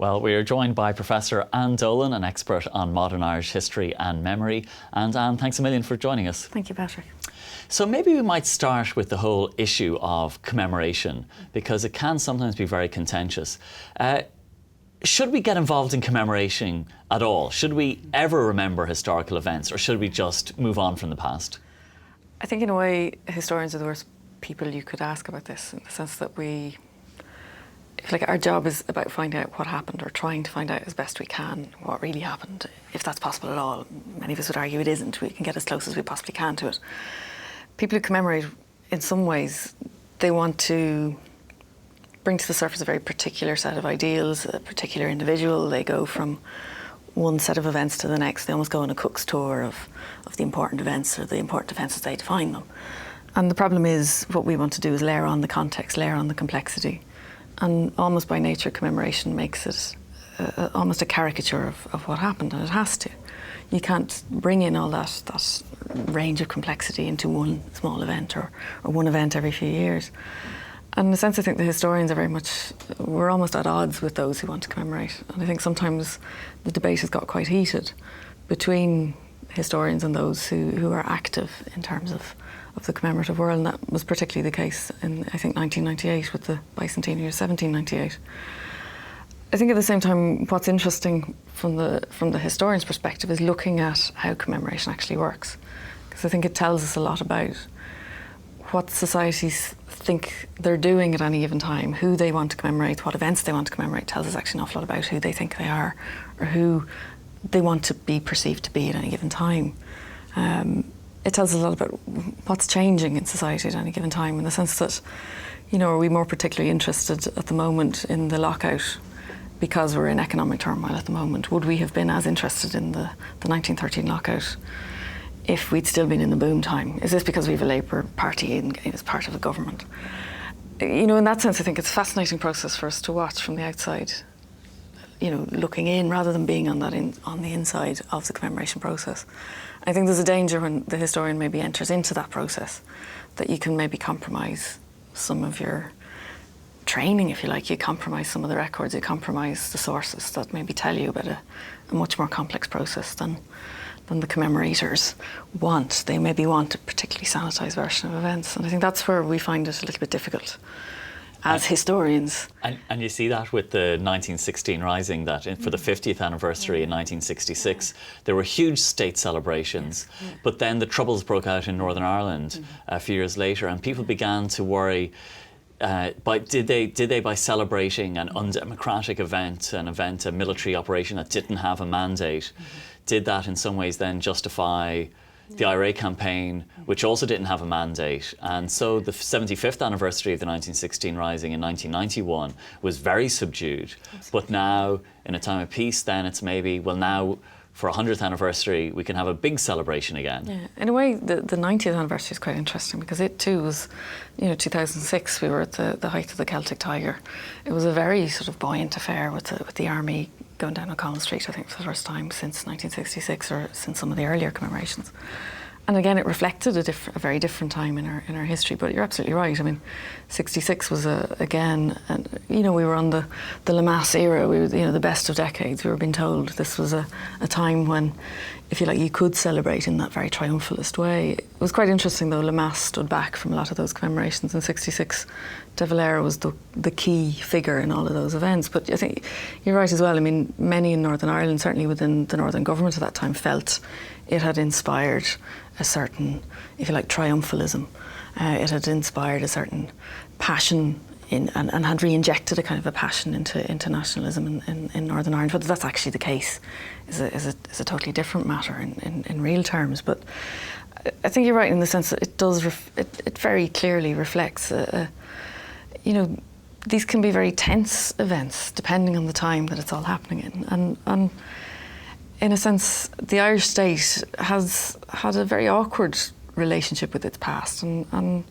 Well, we are joined by Professor Anne Dolan, an expert on modern Irish history and memory. And Anne, thanks a million for joining us. Thank you, Patrick. So maybe we might start with the whole issue of commemoration, because it can sometimes be very contentious. Should we get involved in commemoration at all? Should we ever remember historical events, or should we just move on from the past? I think in a way historians are the worst people you could ask about this, in the sense that our job is about finding out what happened, or trying to find out as best we can what really happened, if that's possible at all. Many of us would argue it isn't. We can get as close as we possibly can to it. People who commemorate, in some ways, they want to bring to the surface a very particular set of ideals, a particular individual. They go from one set of events to the next. They almost go on a Cook's tour of the important events, or the important events as they define them. And the problem is, what we want to do is layer on the context, layer on the complexity. And almost by nature, commemoration makes it almost a caricature of what happened, and it has to. You can't bring in all that range of complexity into one small event, or one event every few years. And in a sense, I think the historians are we're almost at odds with those who want to commemorate. And I think sometimes the debate has got quite heated between historians and those who are active in terms of the commemorative world, and that was particularly the case in, I think, 1998 with the bicentennial of 1798. I think at the same time, what's interesting from the historian's perspective is looking at how commemoration actually works, because I think it tells us a lot about what societies think they're doing at any given time, who they want to commemorate, what events they want to commemorate. Tells us actually an awful lot about who they think they are, or who they want to be perceived to be at any given time. It tells us a lot about what's changing in society at any given time, in the sense that, are we more particularly interested at the moment in the lockout because we're in economic turmoil at the moment? Would we have been as interested in the 1913 lockout if we'd still been in the boom time? Is this because we have a Labour Party as part of the government? In that sense, I think it's a fascinating process for us to watch from the outside, looking in rather than being on the inside of the commemoration process. I think there's a danger when the historian maybe enters into that process, that you can maybe compromise some of your training, if you like. You compromise some of the records, you compromise the sources that maybe tell you about a much more complex process than the commemorators want. They maybe want a particularly sanitised version of events, and I think that's where we find it a little bit difficult as historians. And you see that with the 1916 Rising, that for the 50th anniversary in 1966, there were huge state celebrations, but then the Troubles broke out in Northern Ireland a few years later, and people began to worry, did they by celebrating an undemocratic event, a military operation that didn't have a mandate, did that in some ways then justify the IRA campaign, which also didn't have a mandate? And so the 75th anniversary of the 1916 Rising in 1991 was very subdued. Absolutely. But now, in a time of peace, then it's maybe, well, now for 100th anniversary, we can have a big celebration again. Yeah. In a way, the 90th anniversary is quite interesting, because it too was, 2006, we were at the height of the Celtic Tiger. It was a very sort of buoyant affair with the army going down O'Connell Street, I think, for the first time since 1966, or since some of the earlier commemorations. And again, it reflected a very different time in our history. But you're absolutely right. I mean, 66 was we were on the Lemass era. We were, the best of decades. We were being told this was a time when, if you like, you could celebrate in that very triumphalist way. It was quite interesting, though. Lemass stood back from a lot of those commemorations in 66. De Valera was the key figure in all of those events. But I think you're right as well. I mean, many in Northern Ireland, certainly within the Northern government at that time, felt it had inspired a certain, if you like, triumphalism. It had inspired a certain passion and had re-injected a kind of a passion into nationalism in Northern Ireland. Whether that's actually the case is a totally different matter in real terms. But I think you're right in the sense that it does. It very clearly reflects these can be very tense events depending on the time that it's all happening in. And in a sense, the Irish state has had a very awkward relationship with its past, and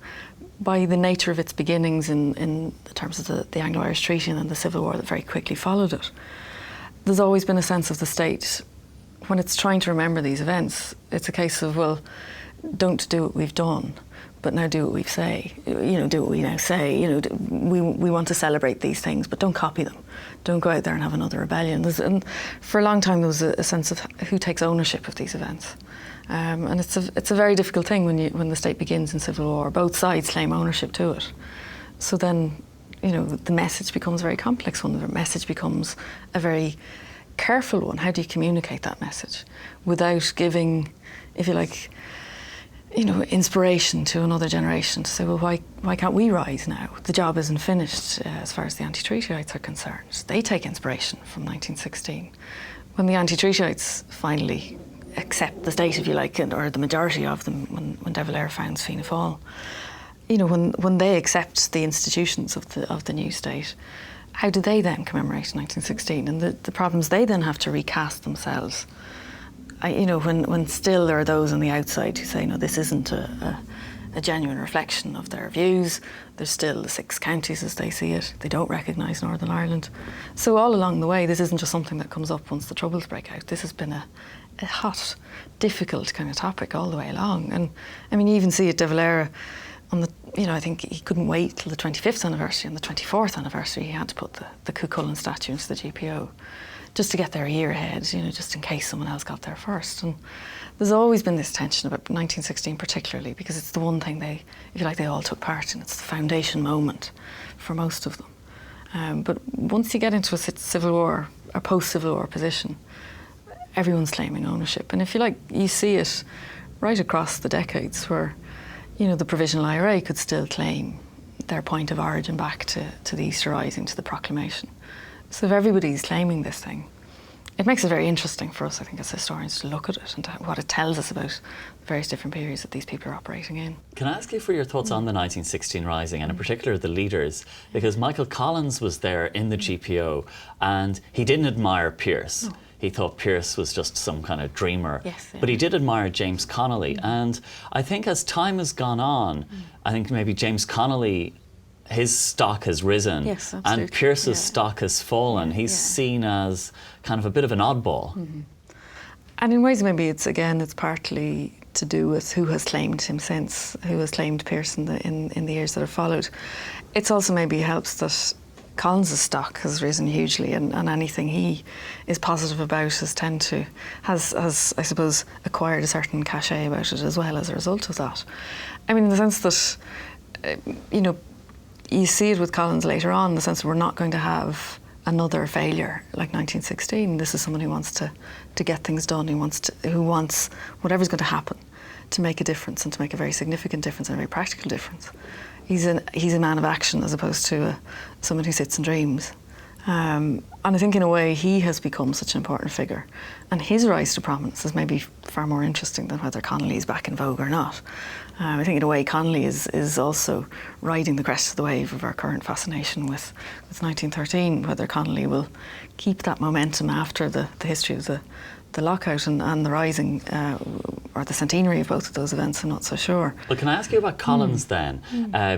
by the nature of its beginnings in terms of the Anglo-Irish Treaty and then the Civil War that very quickly followed it, there's always been a sense of the state, when it's trying to remember these events, it's a case of, well, don't do what we've done, but now do what we say. Do what we now say. we want to celebrate these things, but don't copy them. Don't go out there and have another rebellion. And for a long time there was a sense of who takes ownership of these events. And it's a very difficult thing when the state begins in civil war. Both sides claim ownership to it. So then, the message becomes a very complex one. The message becomes a very careful one. How do you communicate that message without giving, if you like, inspiration to another generation to say, well, why can't we rise now? The job isn't finished as far as the anti-treatyites are concerned. They take inspiration from 1916. When the anti-treatyites finally accept the state, if you like, or the majority of them, when De Valera founds Fianna Fáil, when they accept the institutions of the new state, how do they then commemorate 1916 and the problems they then have to recast themselves? When still there are those on the outside who say, no, this isn't a genuine reflection of their views. There's still the 6 counties as they see it. They don't recognise Northern Ireland. So all along the way, this isn't just something that comes up once the Troubles break out. This has been a hot, difficult kind of topic all the way along. And I mean, you even see it, De Valera, I think he couldn't wait till the 25th anniversary. On the 24th anniversary, he had to put the Cuchulainn statue into the GPO, just to get there a year ahead, just in case someone else got there first. And there's always been this tension about 1916 particularly, because it's the one thing they all took part in. It's the foundation moment for most of them. But once you get into a civil war, or post-civil war position, everyone's claiming ownership. And if you like, you see it right across the decades where, the Provisional IRA could still claim their point of origin back to the Easter Rising, to the Proclamation. So if everybody's claiming this thing, it makes it very interesting for us, I think, as historians to look at it and what it tells us about the various different periods that these people are operating in. Can I ask you for your thoughts on the 1916 Rising, and in particular the leaders? Because Michael Collins was there in the GPO and he didn't admire Pearse. No. He thought Pearse was just some kind of dreamer. Yes, yeah. But he did admire James Connolly. And I think as time has gone on, I think maybe James Connolly, his stock has risen, yes, absolutely. And Pearse's stock has fallen. He's seen as kind of a bit of an oddball. Mm-hmm. And in ways maybe it's partly to do with who has claimed him since, who has claimed Pearse in the years that have followed. It's also maybe helps that Collins's stock has risen hugely, and anything he is positive about has I suppose acquired a certain cachet about it as well as a result of that. I mean, in the sense that you see it with Collins later on, in the sense that we're not going to have another failure like 1916. This is someone who wants to get things done, who wants whatever's going to happen to make a difference, and to make a very significant difference and a very practical difference. He's a man of action as opposed to someone who sits and dreams. And I think in a way he has become such an important figure, and his rise to prominence is maybe far more interesting than whether Connolly is back in vogue or not. I think in a way Connolly is also riding the crest of the wave of our current fascination with 1913, whether Connolly will keep that momentum after the history of the lockout and the Rising, or the centenary of both of those events, I'm not so sure. Well, can I ask you about Collins then?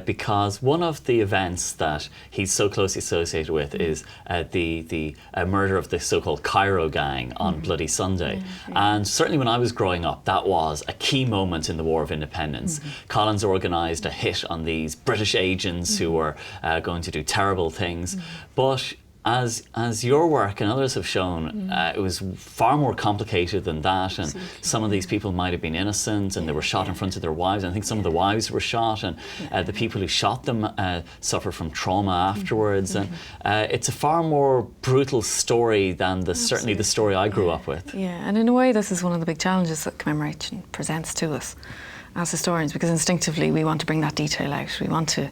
Because one of the events that he's so closely associated with is the murder of the so-called Cairo gang on Bloody Sunday. And certainly when I was growing up, that was a key moment in the War of Independence. Collins organised a hit on these British agents who were going to do terrible things. But as your work and others have shown, it was far more complicated than that, and some of these people might have been innocent, and they were shot in front of their wives. And I think some of the wives were shot, and the people who shot them suffered from trauma afterwards. And it's a far more brutal story than certainly the story I grew up with. Yeah, and in a way this is one of the big challenges that Commemoration presents to us as historians, because instinctively we want to bring that detail out. We want to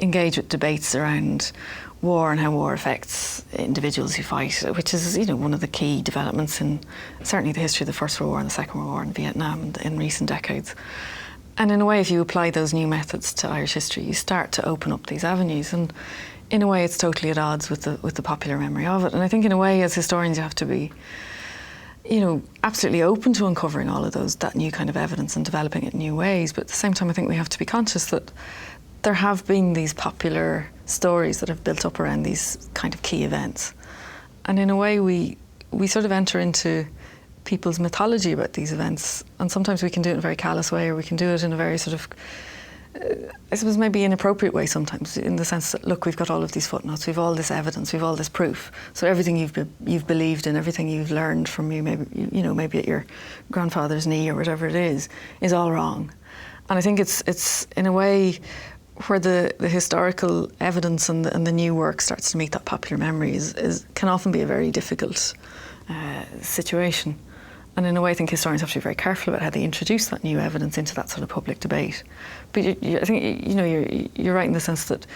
engage with debates around war and how war affects individuals who fight, which is one of the key developments in certainly the history of the First World War and the Second World War in Vietnam in recent decades. And in a way, if you apply those new methods to Irish history, you start to open up these avenues, and in a way it's totally at odds with the popular memory of it. And I think in a way, as historians, you have to be absolutely open to uncovering all of that new kind of evidence and developing it in new ways. But at the same time, I think we have to be conscious that there have been these popular stories that have built up around these kind of key events. And in a way, we sort of enter into people's mythology about these events. And sometimes we can do it in a very callous way, or we can do it in a very sort of I suppose maybe inappropriate way sometimes, in the sense that, look, we've got all of these footnotes, we've all this evidence, we've all this proof. So everything you've believed in, everything you've learned from maybe at your grandfather's knee or whatever it is all wrong. And I think it's in a way where the historical evidence and the new work starts to meet that popular memory can often be a very difficult situation. And in a way, I think historians have to be very careful about how they introduce that new evidence into that sort of public debate. But I think you're right in the sense that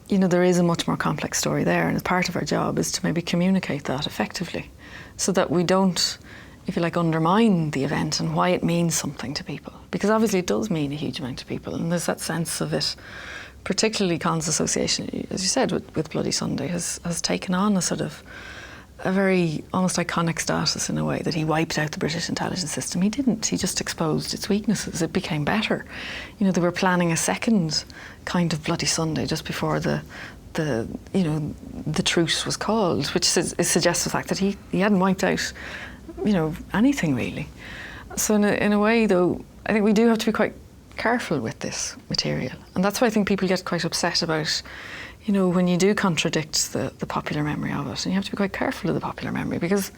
there is a much more complex story there, and as part of our job is to maybe communicate that effectively, so that we don't, if you like, undermine the event and why it means something to people. Because obviously it does mean a huge amount to people, and there's that sense of it, particularly Con's association, as you said, with Bloody Sunday, has taken on a sort of a very almost iconic status in a way, that he wiped out the British intelligence system. He didn't. He just exposed its weaknesses. It became better. They were planning a second kind of Bloody Sunday just before the truce was called, which suggests the fact that he hadn't wiped out anything really. So in a way, though, I think we do have to be quite careful with this material, and that's why I think people get quite upset about when you do contradict the popular memory of it, and you have to be quite careful of the popular memory, because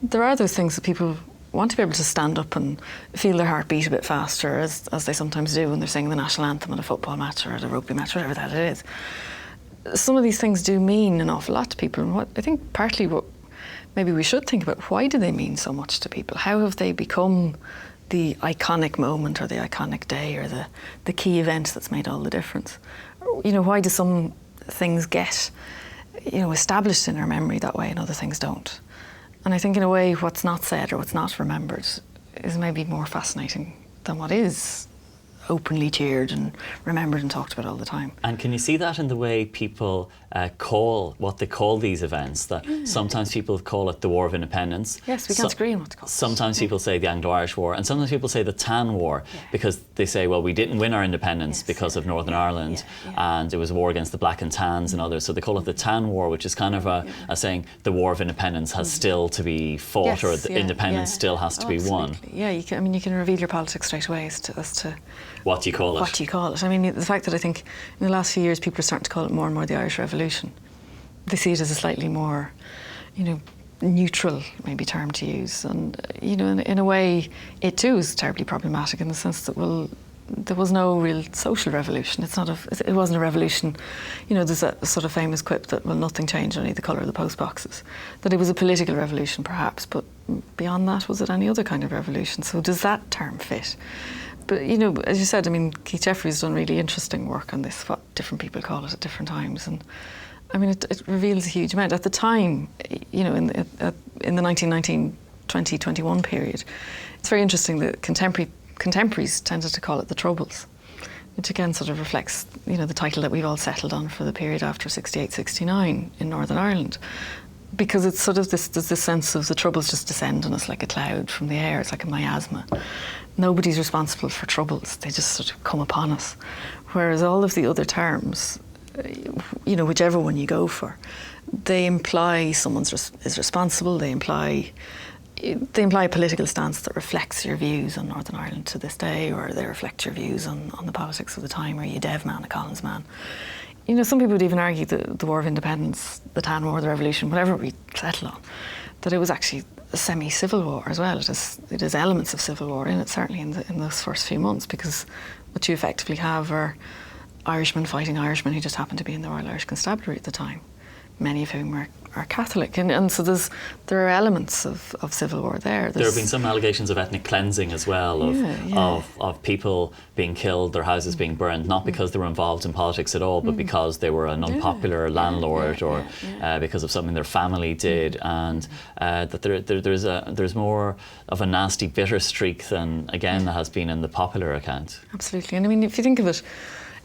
there are those things that people want to be able to stand up and feel their heart beat a bit faster, as they sometimes do when they're singing the national anthem at a football match or at a rugby match, whatever that it is. Some of these things do mean an awful lot to people, and what I think partly what maybe we should think about, why do they mean so much to people? How have they become the iconic moment or the iconic day or the key event that's made all the difference? Why do some things get established in our memory that way and other things don't? And I think in a way what's not said or what's not remembered is maybe more fascinating than what is openly cheered and remembered and talked about all the time. And can you see that in the way people call what they call these events? That sometimes people call it the War of Independence. Yes, we can't agree on what to call it. Sometimes people say the Anglo-Irish War, and sometimes people say the Tan War, because they say, well, we didn't win our independence because of Northern Ireland, and it was a war against the Black and Tans and others. So they call it the Tan War, which is kind of a saying the War of Independence has still to be fought, or the independence still has to be won. Yeah, you can reveal your politics straight away as to what do you call it? What do you call it? I mean, the fact that I think in the last few years people are starting to call it more and more the Irish Revolution. They see it as a slightly more, neutral maybe term to use. And, in a way, it too is terribly problematic in the sense that, well, there was no real social revolution. It wasn't a revolution. There's a sort of famous quip that, well, nothing changed, only the colour of the post boxes. That it was a political revolution, perhaps, but beyond that, was it any other kind of revolution? So does that term fit? But, as you said, I mean, Keith Jeffrey's done really interesting work on this, what different people call it at different times. And, I mean, it reveals a huge amount. At the time, in the 1919-2021 period, it's very interesting that contemporaries tended to call it the Troubles, which again sort of reflects, the title that we've all settled on for the period after 68-69 in Northern Ireland. Because it's sort of there's this sense of the troubles just descend on us like a cloud from the air. It's like a miasma. Nobody's responsible for troubles. They just sort of come upon us. Whereas all of the other terms, whichever one you go for, they imply someone is responsible. They imply a political stance that reflects your views on Northern Ireland to this day, or they reflect your views on the politics of the time. Are you a Dev man, a Collins man? Some people would even argue that the War of Independence, the Tan War, the Revolution, whatever we settle on, that it was actually a semi-civil war as well. It has elements of civil war in it, certainly in those first few months, because what you effectively have are Irishmen fighting Irishmen who just happened to be in the Royal Irish Constabulary at the time, many of whom are Catholic. And so there are elements of civil war there. There have been some allegations of ethnic cleansing as well, of people being killed, their houses being burned, not because they were involved in politics at all, but because they were an unpopular landlord or because of something their family did, and that there's more of a nasty, bitter streak than, again, that has been in the popular account. Absolutely. And I mean, if you think of it,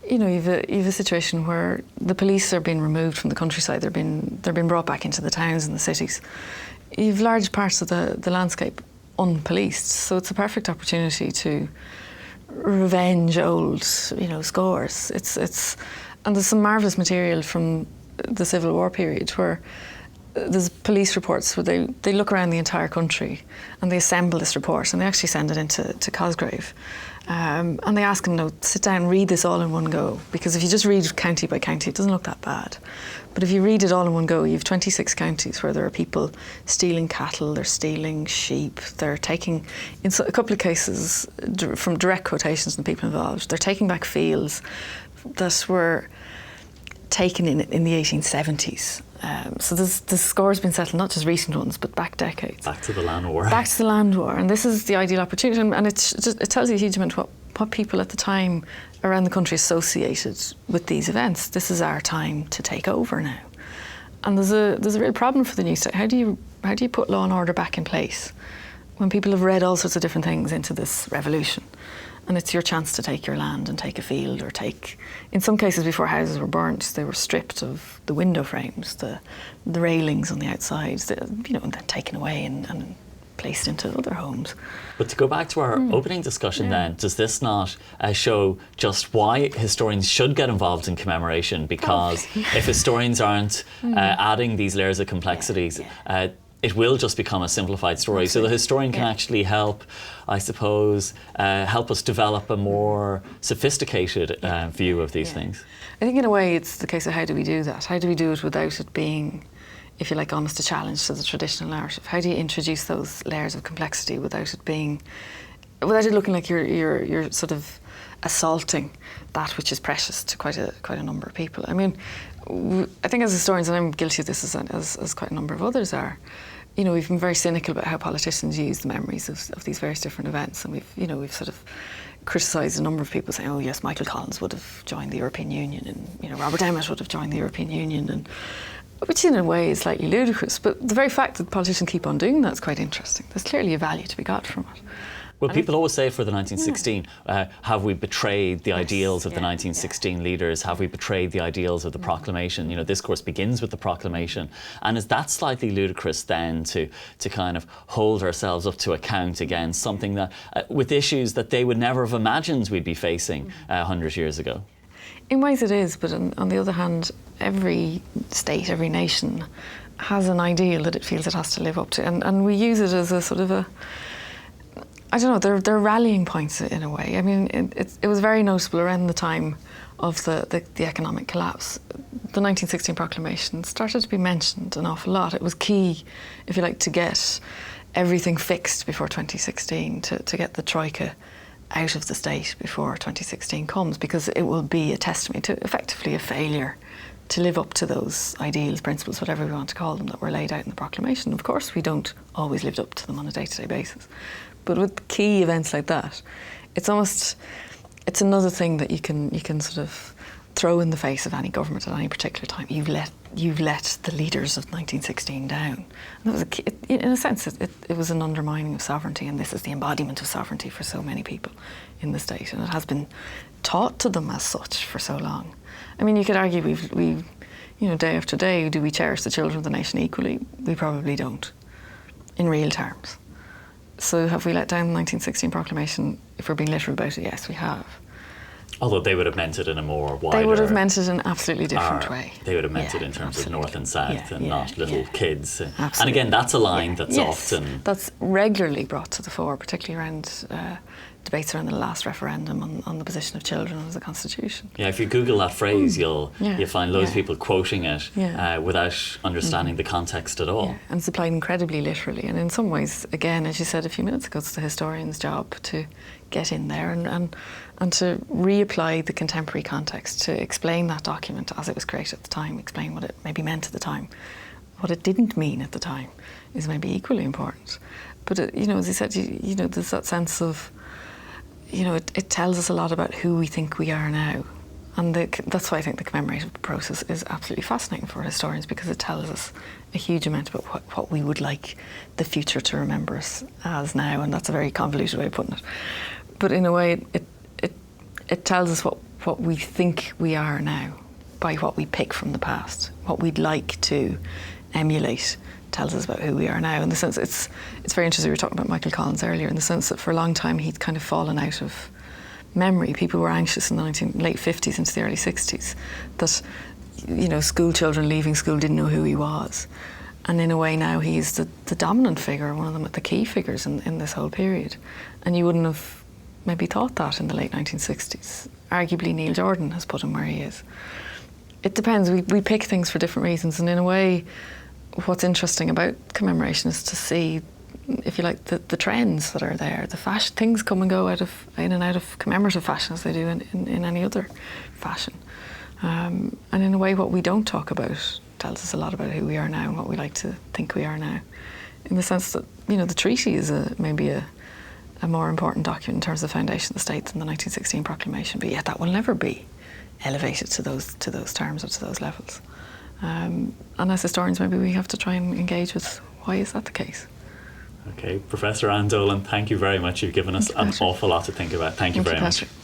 you've a situation where the police are being removed from the countryside. They're being brought back into the towns and the cities. You've large parts of the landscape unpoliced, so it's a perfect opportunity to revenge old, scores. And there's some marvellous material from the Civil War period where there's police reports where they look around the entire country and they assemble this report and they actually send it into Cosgrave. And they ask them, no, sit down, read this all in one go. Because if you just read county by county, it doesn't look that bad. But if you read it all in one go, you have 26 counties where there are people stealing cattle, they're stealing sheep, they're taking, in a couple of cases, from direct quotations from the people involved, they're taking back fields that were taken in the 1870s. So the score has been settled, not just recent ones, but back decades. Back to the land war. Back to the land war. And this is the ideal opportunity. And it tells you a huge amount what people at the time around the country associated with these events. This is our time to take over now. And there's a real problem for the new state. How do you put law and order back in place when people have read all sorts of different things into this revolution? And it's your chance to take your land and take a field, or take, in some cases before houses were burnt, they were stripped of the window frames, the railings on the outsides, and then taken away and placed into other homes. But to go back to our opening discussion then, does this not show just why historians should get involved in commemoration? Because if historians aren't adding these layers of complexities, it will just become a simplified story. So the historian can actually help, I suppose, help us develop a more sophisticated view of these things. I think in a way it's the case of how do we do that? How do we do it without it being, if you like, almost a challenge to the traditional narrative? How do you introduce those layers of complexity without it looking like you're sort of assaulting that which is precious to quite a number of people? I mean, I think as historians, and I'm guilty of this as quite a number of others are, we've been very cynical about how politicians use the memories of these various different events, and we've sort of criticised a number of people saying, oh yes, Michael Collins would have joined the European Union, and Robert Emmet would have joined the European Union, and which in a way is slightly ludicrous. But the very fact that politicians keep on doing that is quite interesting. There's clearly a value to be got from it. Well, people always say for the 1916, have we betrayed the ideals of the 1916 leaders? Have we betrayed the ideals of the Proclamation? This course begins with the Proclamation. And is that slightly ludicrous then to kind of hold ourselves up to account against something that, with issues that they would never have imagined we'd be facing 100 years ago? In ways it is, but on the other hand, every state, every nation has an ideal that it feels it has to live up to. And we use it as a sort of I don't know, they're rallying points in a way. I mean, it was very noticeable around the time of the economic collapse. The 1916 Proclamation started to be mentioned an awful lot. It was key, if you like, to get everything fixed before 2016, to get the Troika out of the state before 2016 comes, because it will be a testimony to effectively a failure to live up to those ideals, principles, whatever we want to call them, that were laid out in the Proclamation. Of course, we don't always live up to them on a day-to-day basis. But with key events like that, it's another thing that you can sort of throw in the face of any government at any particular time. You've let the leaders of 1916 down. And that was in a sense, it was an undermining of sovereignty, and this is the embodiment of sovereignty for so many people in the state, and it has been taught to them as such for so long. I mean, you could argue we day after day, do we cherish the children of the nation equally? We probably don't, in real terms. So have we let down the 1916 Proclamation? If we're being literal about it, yes, we have. Although they would have meant it in a more wider... They would have meant it in an absolutely different way. They would have meant it in terms of north and south, and not little kids. Absolutely. And again, that's a line that's often... That's regularly brought to the fore, particularly around debates around the last referendum on the position of children under the Constitution. Yeah, if you Google that phrase, you'll find loads of people quoting it without understanding the context at all. Yeah. And it's applied incredibly literally. And in some ways, again, as you said a few minutes ago, it's the historian's job to get in there and to reapply the contemporary context, to explain that document as it was created at the time, explain what it maybe meant at the time. What it didn't mean at the time is maybe equally important. But, as you said, there's that sense of, it tells us a lot about who we think we are now. And that's why I think the commemorative process is absolutely fascinating for historians, because it tells us a huge amount about what we would like the future to remember us as now. And that's a very convoluted way of putting it. But in a way, it tells us what we think we are now by what we pick from the past. What we'd like to emulate tells us about who we are now. In the sense, it's very interesting. We were talking about Michael Collins earlier, in the sense that for a long time he'd kind of fallen out of memory. People were anxious in the late 50s into the early 60s that, school children leaving school didn't know who he was. And in a way now he's the dominant figure, one of the key figures in this whole period. And you wouldn't have maybe thought that in the late 1960s. Arguably Neil Jordan has put him where he is. It depends. We pick things for different reasons, and in a way, what's interesting about Commemoration is to see, if you like, the trends that are there. The fashion things come and go in and out of commemorative fashion as they do in any other fashion. And in a way, what we don't talk about tells us a lot about who we are now and what we like to think we are now. In the sense that, the treaty is maybe a more important document in terms of the foundation of the state than the 1916 Proclamation, but yet that will never be elevated to those terms or to those levels. And as historians, maybe we have to try and engage with why is that the case. Okay, Professor Anne Dolan, thank you very much. You've given us an awful lot to think about. Thank you very much. Patrick.